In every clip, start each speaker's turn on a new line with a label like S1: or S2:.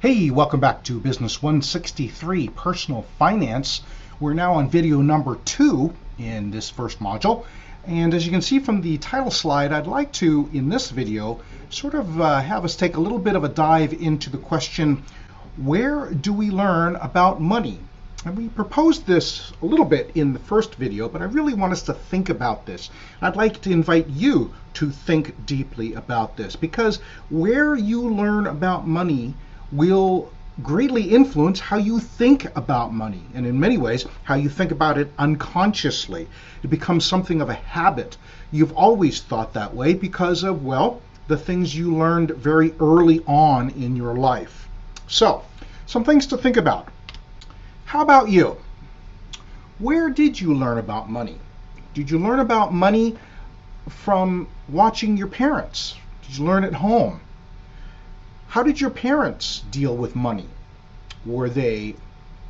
S1: Hey, welcome back to Business 163 Personal Finance. We're now on video number 2 in this first module. And as you can see from the title slide, I'd like to, in this video, sort of have us take a little bit of a dive into the question, where do we learn about money? And we proposed this a little bit in the first video, but I really want us to think about this. I'd like to invite you to think deeply about this, because where you learn about money will greatly influence how you think about money, and in many ways how you think about it unconsciously. It becomes something of a habit. You've always thought that way because of, well, the things you learned very early on in your life. So, some things to think about. How about you? Where did you learn about money? Did you learn about money from watching your parents? Did you learn at home? How did your parents deal with money? Were they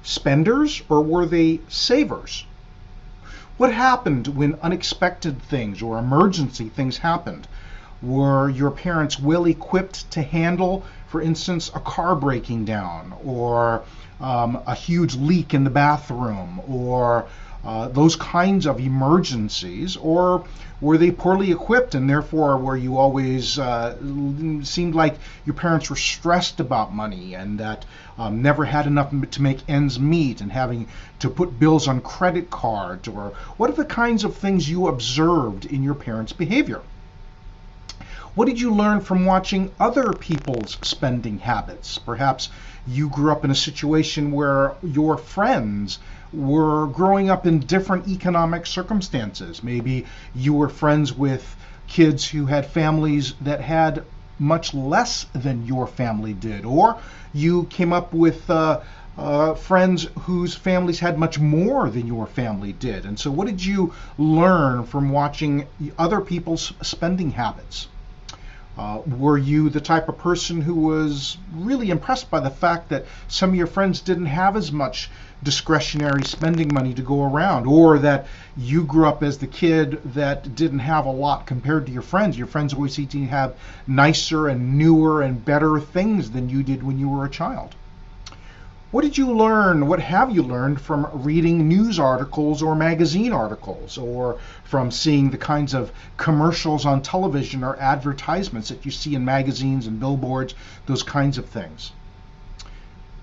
S1: spenders or were they savers? What happened when unexpected things or emergency things happened? Were your parents well equipped to handle, for instance, a car breaking down, or a huge leak in the bathroom, or those kinds of emergencies? Or were they poorly equipped, and therefore were you always seemed like your parents were stressed about money and that never had enough to make ends meet and having to put bills on credit cards? Or what are the kinds of things you observed in your parents' behavior? What did you learn from watching other people's spending habits? Perhaps you grew up in a situation where your friends were growing up in different economic circumstances. Maybe you were friends with kids who had families that had much less than your family did, or you came up with friends whose families had much more than your family did. And so what did you learn from watching other people's spending habits? Were you the type of person who was really impressed by the fact that some of your friends didn't have as much discretionary spending money to go around, or that you grew up as the kid that didn't have a lot compared to your friends? Your friends always seem to have nicer and newer and better things than you did when you were a child. What did you learn? What have you learned from reading news articles or magazine articles, or from seeing the kinds of commercials on television or advertisements that you see in magazines and billboards, those kinds of things?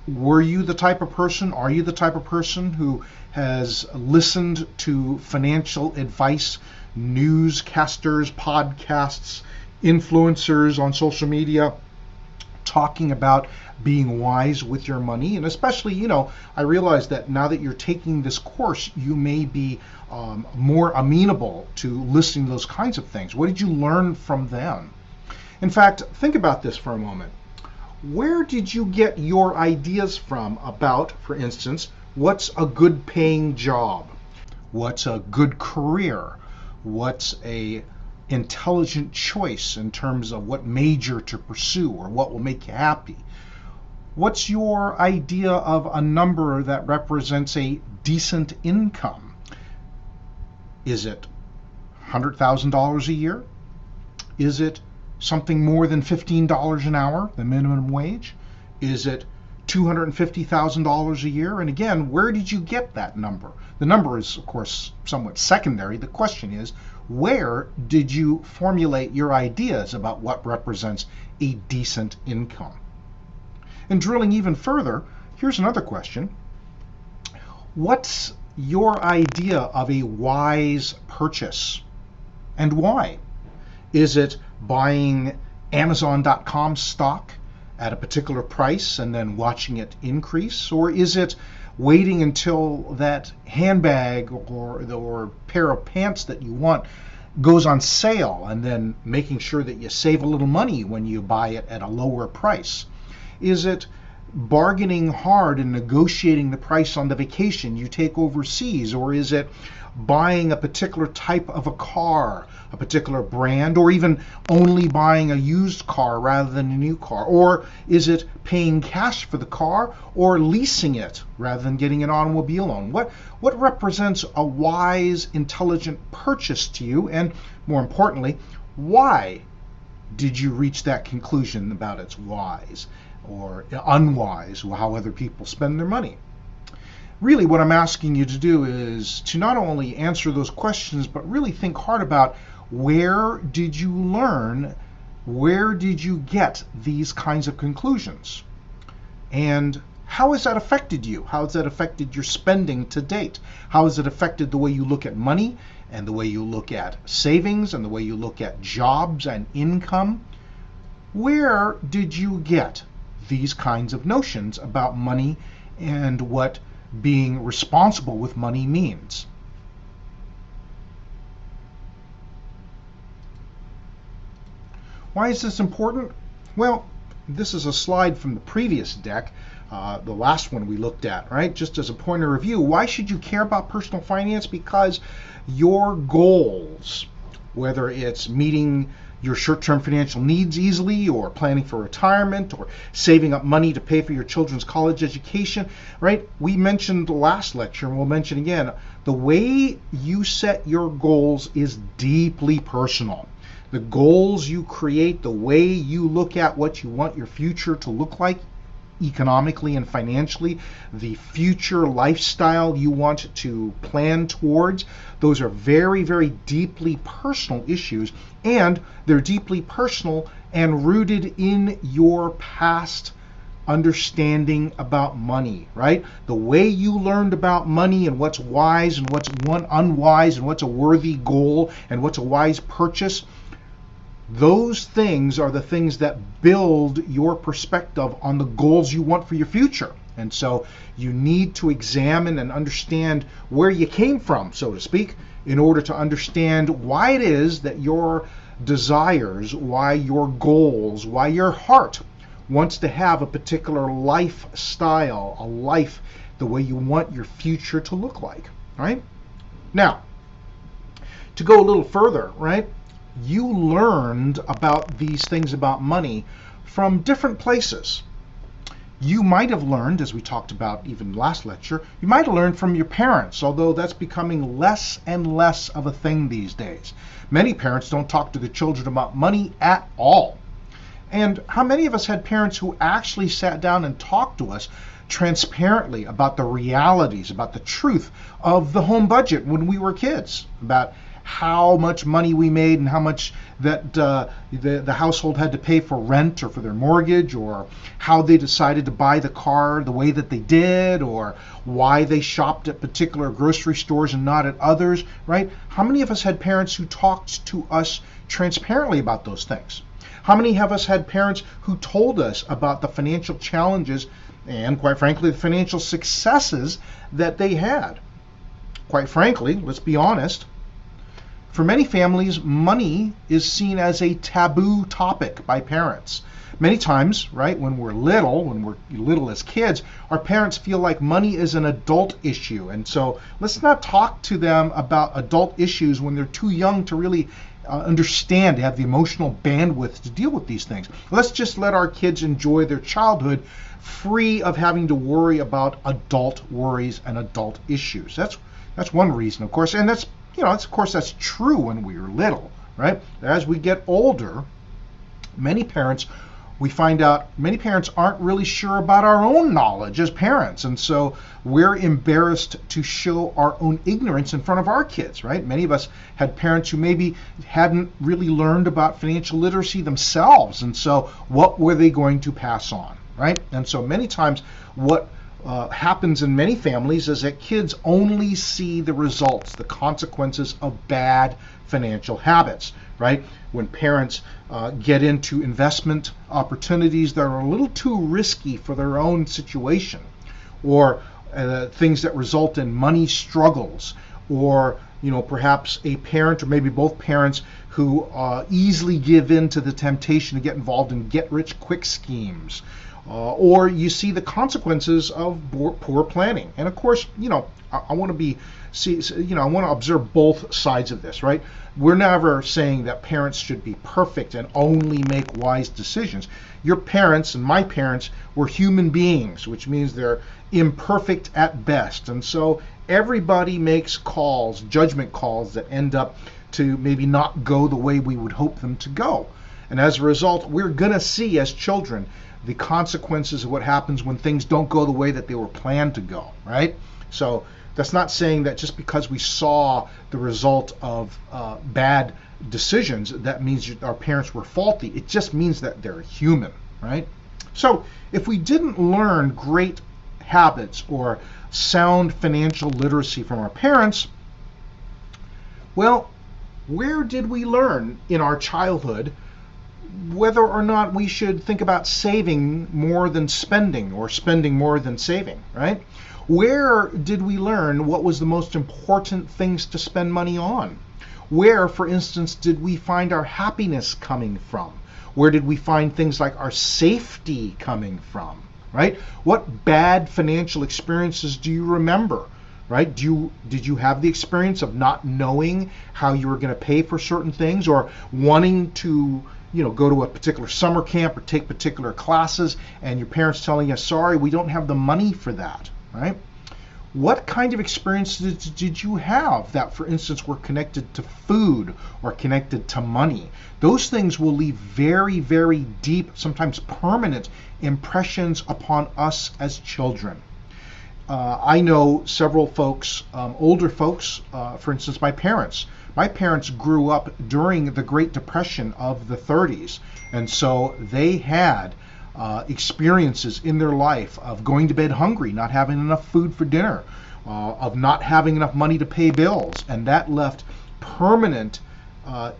S1: Were you the type of person, are you the type of person who has listened to financial advice, newscasters, podcasts, influencers on social media, talking about being wise with your money? And especially, I realize that now that you're taking this course, you may be more amenable to listening to those kinds of things. What did you learn from them? In fact, think about this for a moment. Where did you get your ideas from about, for instance, what's a good paying job? What's a good career? What's a intelligent choice in terms of what major to pursue or what will make you happy? What's your idea of a number that represents a decent income? Is it $100,000 a year? Is it something more than $15 an hour, the minimum wage? Is it $250,000 a year? And again, where did you get that number? The number is, of course, somewhat secondary. The question is, where did you formulate your ideas about what represents a decent income? And drilling even further, here's another question. What's your idea of a wise purchase, and why? Is it buying Amazon.com stock at a particular price and then watching it increase? Or is it waiting until that handbag or pair of pants that you want goes on sale and then making sure that you save a little money when you buy it at a lower price? Is it bargaining hard and negotiating the price on the vacation you take overseas? Or is it buying a particular type of a car, a particular brand, or even only buying a used car rather than a new car? Or is it paying cash for the car or leasing it rather than getting an automobile loan? What represents a wise, intelligent purchase to you? And more importantly, why did you reach that conclusion about it's wise or unwise, how other people spend their money? Really, what I'm asking you to do is to not only answer those questions, but really think hard about where did you learn, where did you get these kinds of conclusions? And how has that affected you? How has that affected your spending to date? How has it affected the way you look at money and the way you look at savings and the way you look at jobs and income? Where did you get these kinds of notions about money and what being responsible with money means? Why is this important? Well, this is a slide from the previous deck, the last one we looked at, right? Just as a point of review, why should you care about personal finance? Because your goals, whether it's meeting your short-term financial needs easily, or planning for retirement, or saving up money to pay for your children's college education, right? We mentioned the last lecture, and we'll mention again, the way you set your goals is deeply personal. The goals you create, the way you look at what you want your future to look like economically and financially, the future lifestyle you want to plan towards, those are very, very deeply personal issues, and they're deeply personal and rooted in your past understanding about money, right? The way you learned about money and what's wise and what's unwise and what's a worthy goal and what's a wise purchase, those things are the things that build your perspective on the goals you want for your future. And so you need to examine and understand where you came from, so to speak, in order to understand why it is that your desires, why your goals, why your heart wants to have a particular lifestyle, a life, the way you want your future to look like, right? Now, to go a little further, right? You learned about these things about money from different places. You might have learned, as we talked about even last lecture, you might have learned from your parents, although that's becoming less and less of a thing these days. Many parents don't talk to their children about money at all. And how many of us had parents who actually sat down and talked to us transparently about the realities, about the truth of the home budget when we were kids, about how much money we made and how much that the household had to pay for rent or for their mortgage, or how they decided to buy the car the way that they did, or why they shopped at particular grocery stores and not at others, right? How many of us had parents who talked to us transparently about those things? How many of us had parents who told us about the financial challenges and, quite frankly, the financial successes that they had? Quite frankly, let's be honest, for many families, money is seen as a taboo topic by parents. Many times, right, when we're little as kids, our parents feel like money is an adult issue. And so let's not talk to them about adult issues when they're too young to really understand, to have the emotional bandwidth to deal with these things. Let's just let our kids enjoy their childhood free of having to worry about adult worries and adult issues. That's one reason, of course, and that's true when we were little, right? As we get older, many parents aren't really sure about our own knowledge as parents, and so we're embarrassed to show our own ignorance in front of our kids, right? Many of us had parents who maybe hadn't really learned about financial literacy themselves, and so what were they going to pass on, right? And so many times what happens in many families is that kids only see the results, the consequences of bad financial habits, right? When parents get into investment opportunities that are a little too risky for their own situation, or things that result in money struggles, or perhaps a parent or maybe both parents who easily give in to the temptation to get involved in get-rich-quick schemes. Or you see the consequences of poor planning. And of course, I want to observe both sides of this, right? We're never saying that parents should be perfect and only make wise decisions. Your parents and my parents were human beings, which means they're imperfect at best. And so everybody makes calls, judgment calls, that end up to maybe not go the way we would hope them to go. And as a result, we're going to see as children the consequences of what happens when things don't go the way that they were planned to go, right? So that's not saying that just because we saw the result of bad decisions, that means our parents were faulty. It just means that they're human, right? So if we didn't learn great habits or sound financial literacy from our parents, well, where did we learn in our childhood whether or not we should think about saving more than spending or spending more than saving, right? Where did we learn what was the most important things to spend money on? Where, for instance, did we find our happiness coming from? Where did we find things like our safety coming from, right? What bad financial experiences do you remember, right? Did you have the experience of not knowing how you were going to pay for certain things, or wanting to go to a particular summer camp or take particular classes, and your parents telling you, sorry, we don't have the money for that, right? What kind of experiences did you have that, for instance, were connected to food or connected to money? Those things will leave very, very deep, sometimes permanent impressions upon us as children. I know several folks, older folks, for instance, my parents. My parents grew up during the Great Depression of the 30s, and so they had experiences in their life of going to bed hungry, not having enough food for dinner, of not having enough money to pay bills, and that left permanent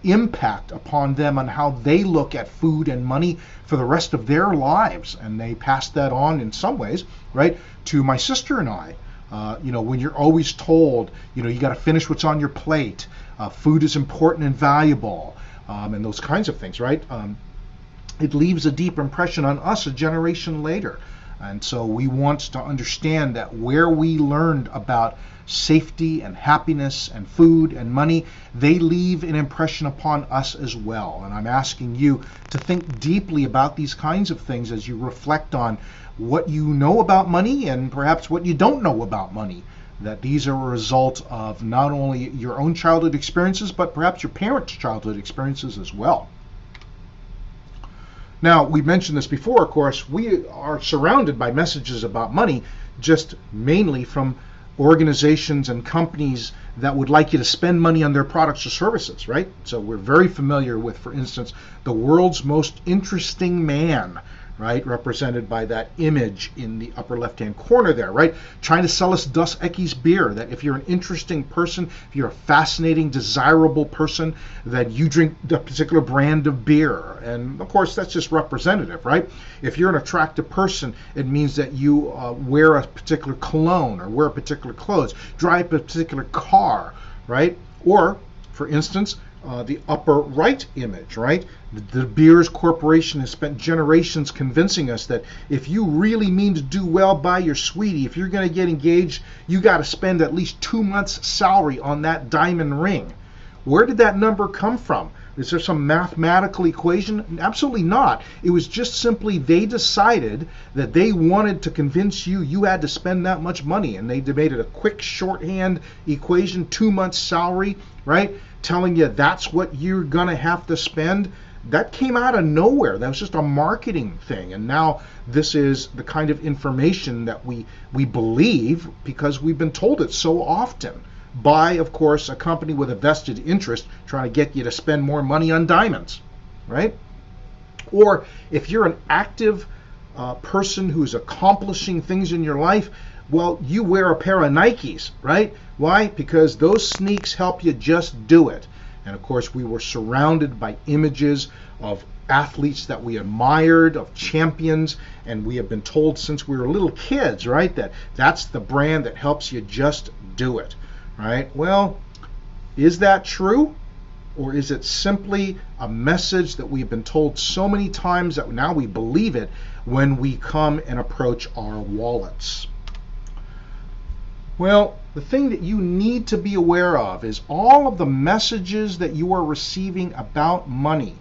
S1: impact upon them on how they look at food and money for the rest of their lives. And they passed that on in some ways, right, to my sister and I. When you're always told, you got to finish what's on your plate, food is important and valuable, and those kinds of things, right? It leaves a deep impression on us a generation later. And so we want to understand that where we learned about safety and happiness and food and money, they leave an impression upon us as well. And I'm asking you to think deeply about these kinds of things as you reflect on what you know about money and perhaps what you don't know about money. That these are a result of not only your own childhood experiences, but perhaps your parents' childhood experiences as well. Now, we mentioned this before, of course, we are surrounded by messages about money, just mainly from organizations and companies that would like you to spend money on their products or services, right? So we're very familiar with, for instance, the world's most interesting man, right, represented by that image in the upper left-hand corner there, right, trying to sell us Dos Equis beer, that if you're an interesting person, if you're a fascinating, desirable person, that you drink a particular brand of beer. And of course, that's just representative, right? If you're an attractive person, it means that you wear a particular cologne or wear particular clothes, drive a particular car, right? Or, for instance, the upper right image, right? The Beers Corporation has spent generations convincing us that if you really mean to do well by your sweetie, if you're going to get engaged, you got to spend at least 2 months' salary on that diamond ring. Where did that number come from? Is there some mathematical equation? Absolutely not. It was just simply they decided that they wanted to convince you had to spend that much money, and they made it a quick shorthand equation, 2 months' salary, right? Telling you that's what you're gonna have to spend. That came out of nowhere. That was just a marketing thing, and now this is the kind of information that we believe because we've been told it so often by, of course, a company with a vested interest trying to get you to spend more money on diamonds, right? Or if you're an active person who's accomplishing things in your life, well, you wear a pair of Nikes, right? Why? Because those sneaks help you just do it. And of course, we were surrounded by images of athletes that we admired, of champions, and we have been told since we were little kids, right, that that's the brand that helps you just do it, right? Well, is that true? Or is it simply a message that we've been told so many times that now we believe it when we come and approach our wallets? Well, the thing that you need to be aware of is all of the messages that you are receiving about money.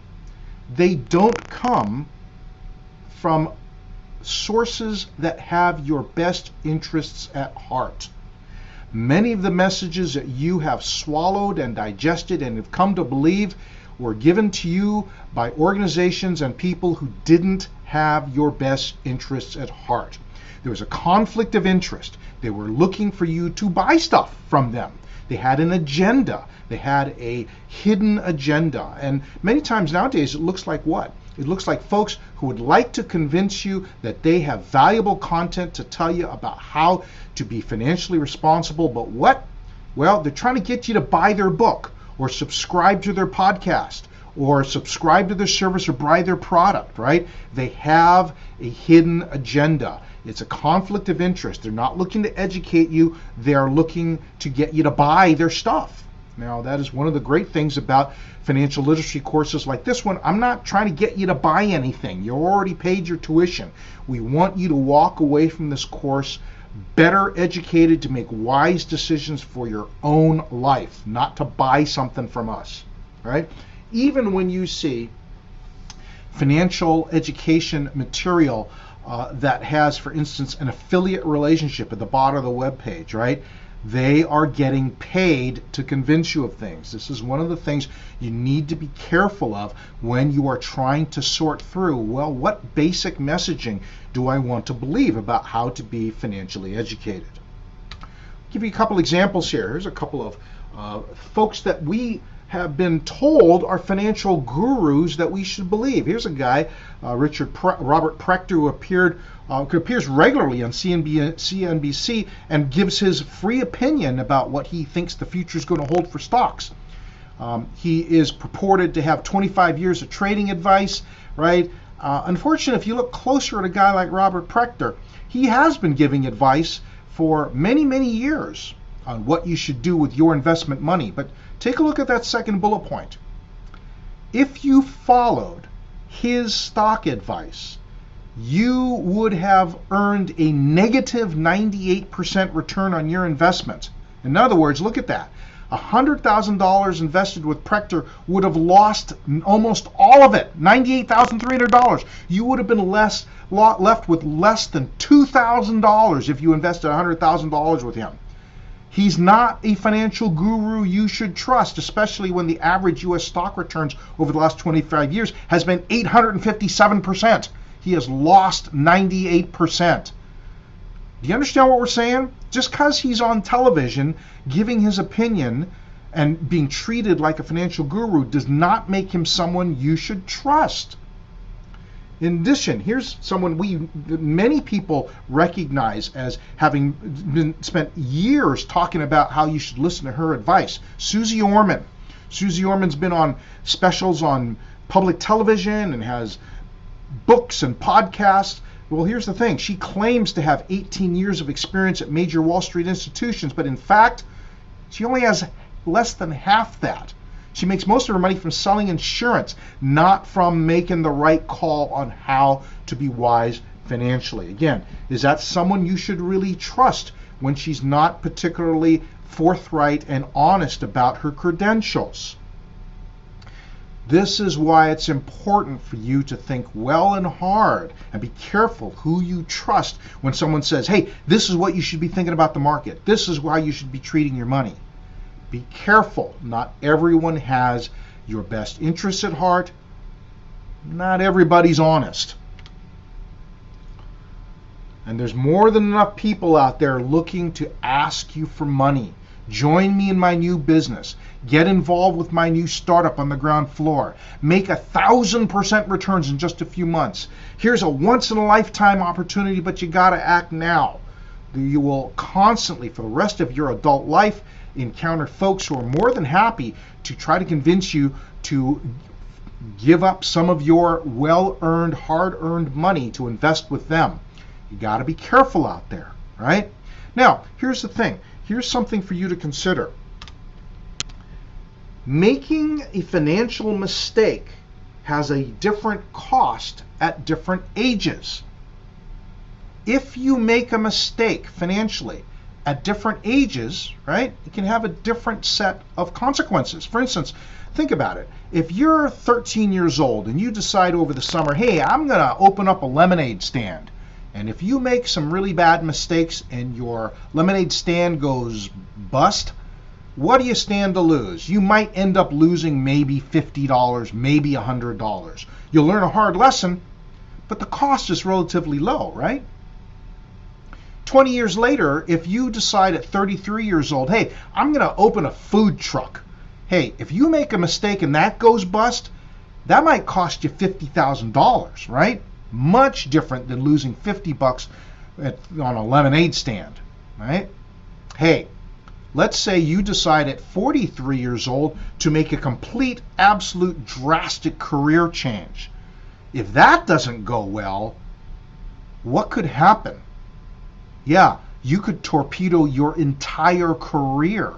S1: They don't come from sources that have your best interests at heart. Many of the messages that you have swallowed and digested and have come to believe were given to you by organizations and people who didn't have your best interests at heart. There was a conflict of interest. They were looking for you to buy stuff from them. They had an agenda. They had a hidden agenda. And many times nowadays it looks like what? It looks like folks who would like to convince you that they have valuable content to tell you about how to be financially responsible, but what? Well, they're trying to get you to buy their book or subscribe to their podcast or subscribe to their service or buy their product, right? They have a hidden agenda. It's a conflict of interest. They're not looking to educate you. They're looking to get you to buy their stuff. Now, that is one of the great things about financial literacy courses like this one. I'm not trying to get you to buy anything. You already paid your tuition. We want you to walk away from this course better educated to make wise decisions for your own life, not to buy something from us, right? Even when you see financial education material that has, for instance, an affiliate relationship at the bottom of the web page, right? They are getting paid to convince you of things. This is one of the things you need to be careful of when you are trying to sort through, well, what basic messaging do I want to believe about how to be financially educated? I'll give you a couple examples here. Here's a couple of folks that we have been told are financial gurus that we should believe. Here's a guy, Robert Prechter, who appears regularly on CNBC and gives his free opinion about what he thinks the future is going to hold for stocks. He is purported to have 25 years of trading advice, right? Unfortunately, if you look closer at a guy like Robert Prechter, he has been giving advice for many, many years on what you should do with your investment money. But take a look at that second bullet point. If you followed his stock advice, you would have earned a negative 98% return on your investment. In other words, look at that. $100,000 invested with Prechter would have lost almost all of it, $98,300. You would have been left with less than $2,000 if you invested $100,000 with him. He's not a financial guru you should trust, especially when the average U.S. stock returns over the last 25 years has been 857%. He has lost 98%. Do you understand what we're saying? Just because he's on television giving his opinion and being treated like a financial guru does not make him someone you should trust. In addition, here's someone many people recognize as having spent years talking about how you should listen to her advice. Susie Orman. Susie Orman's been on specials on public television and has books and podcasts. Well, here's the thing. She claims to have 18 years of experience at major Wall Street institutions, but in fact, she only has less than half that. She makes most of her money from selling insurance, not from making the right call on how to be wise financially. Again, is that someone you should really trust when she's not particularly forthright and honest about her credentials? This is why it's important for you to think well and hard and be careful who you trust when someone says, hey, this is what you should be thinking about the market. This is why you should be treating your money. Be careful. Not everyone has your best interests at heart. Not everybody's honest. And there's more than enough people out there looking to ask you for money. Join me in my new business. Get involved with my new startup on the ground floor. Make 1,000% returns in just a few months. Here's a once-in-a-lifetime opportunity, but you got to act now. You will constantly, for the rest of your adult life, encounter folks who are more than happy to try to convince you to give up some of your well-earned, hard-earned money to invest with them. You got to be careful out there, right? Now, here's the thing. Here's something for you to consider. Making a financial mistake has a different cost at different ages. If you make a mistake financially at different ages, right, it can have a different set of consequences. For instance, think about it. If you're 13 years old and you decide over the summer, hey, I'm going to open up a lemonade stand. And if you make some really bad mistakes and your lemonade stand goes bust, what do you stand to lose? You might end up losing maybe $50, maybe $100. You'll learn a hard lesson, but the cost is relatively low, right? 20 years later, if you decide at 33 years old, hey, I'm going to open a food truck. Hey, if you make a mistake and that goes bust, that might cost you $50,000, right? Much different than losing 50 bucks on a lemonade stand, right? Hey, let's say you decide at 43 years old to make a complete, absolute, drastic career change. If that doesn't go well, what could happen? Yeah, you could torpedo your entire career.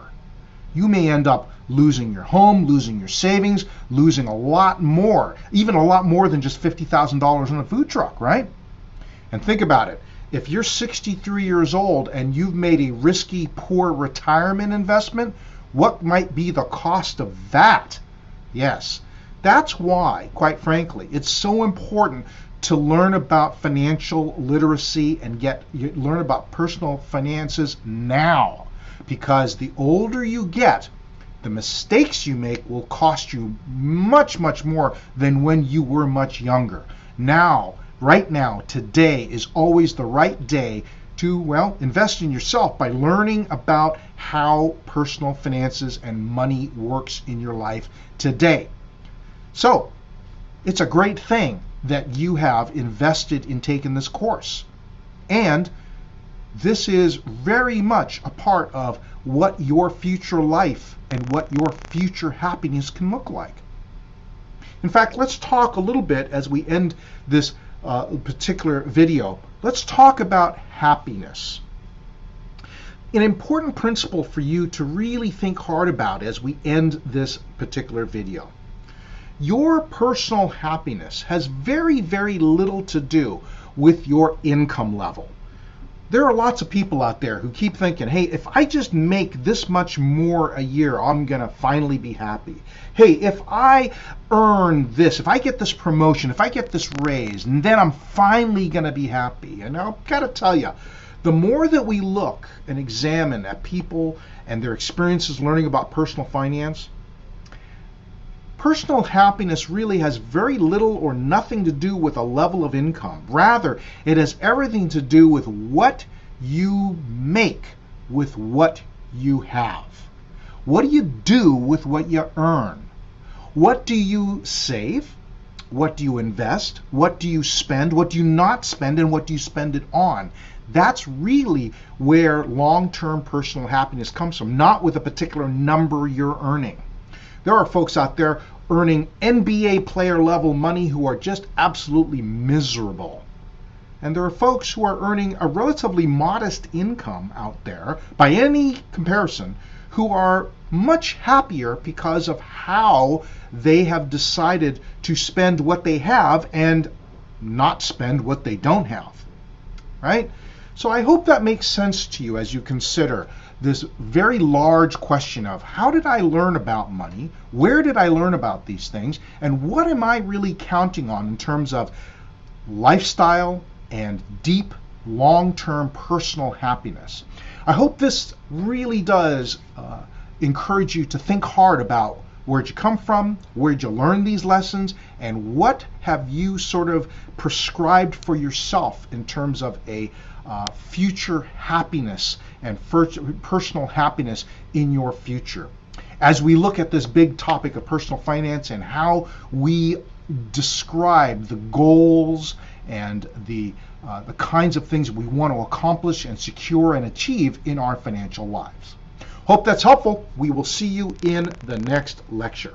S1: You may end up losing your home, losing your savings, losing a lot more, even a lot more than just $50,000 in a food truck, right? And think about it. If you're 63 years old and you've made a risky, poor retirement investment, what might be the cost of that? Yes, that's why, quite frankly, it's so important to learn about financial literacy and learn about personal finances now. Because the older you get, the mistakes you make will cost you much, much more than when you were much younger. Now, right now, today is always the right day to, well, invest in yourself by learning about how personal finances and money works in your life today. So, it's a great thing that you have invested in taking this course. And this is very much a part of what your future life and what your future happiness can look like. In fact, let's talk a little bit as we end this particular video. Let's talk about happiness. An important principle for you to really think hard about as we end this particular video. Your personal happiness has very, very little to do with your income level. There are lots of people out there who keep thinking, hey, if I just make this much more a year, I'm going to finally be happy. Hey, if I earn this, if I get this promotion, if I get this raise, and then I'm finally going to be happy. And I've got to tell you, the more that we look and examine at people and their experiences learning about personal finance, personal happiness really has very little or nothing to do with a level of income. Rather, it has everything to do with what you make with what you have. What do you do with what you earn? What do you save? What do you invest? What do you spend? What do you not spend? And what do you spend it on? That's really where long-term personal happiness comes from, not with a particular number you're earning. There are folks out there earning NBA player level money who are just absolutely miserable. And there are folks who are earning a relatively modest income out there, by any comparison, who are much happier because of how they have decided to spend what they have and not spend what they don't have, right? So I hope that makes sense to you as you consider this very large question of how did I learn about money? Where did I learn about these things? And what am I really counting on in terms of lifestyle and deep, long-term personal happiness? I hope this really does encourage you to think hard about where'd you come from, where'd you learn these lessons, and what have you sort of prescribed for yourself in terms of a future happiness and personal happiness in your future. As we look at this big topic of personal finance and how we describe the goals and the kinds of things we want to accomplish and secure and achieve in our financial lives. Hope that's helpful. We will see you in the next lecture.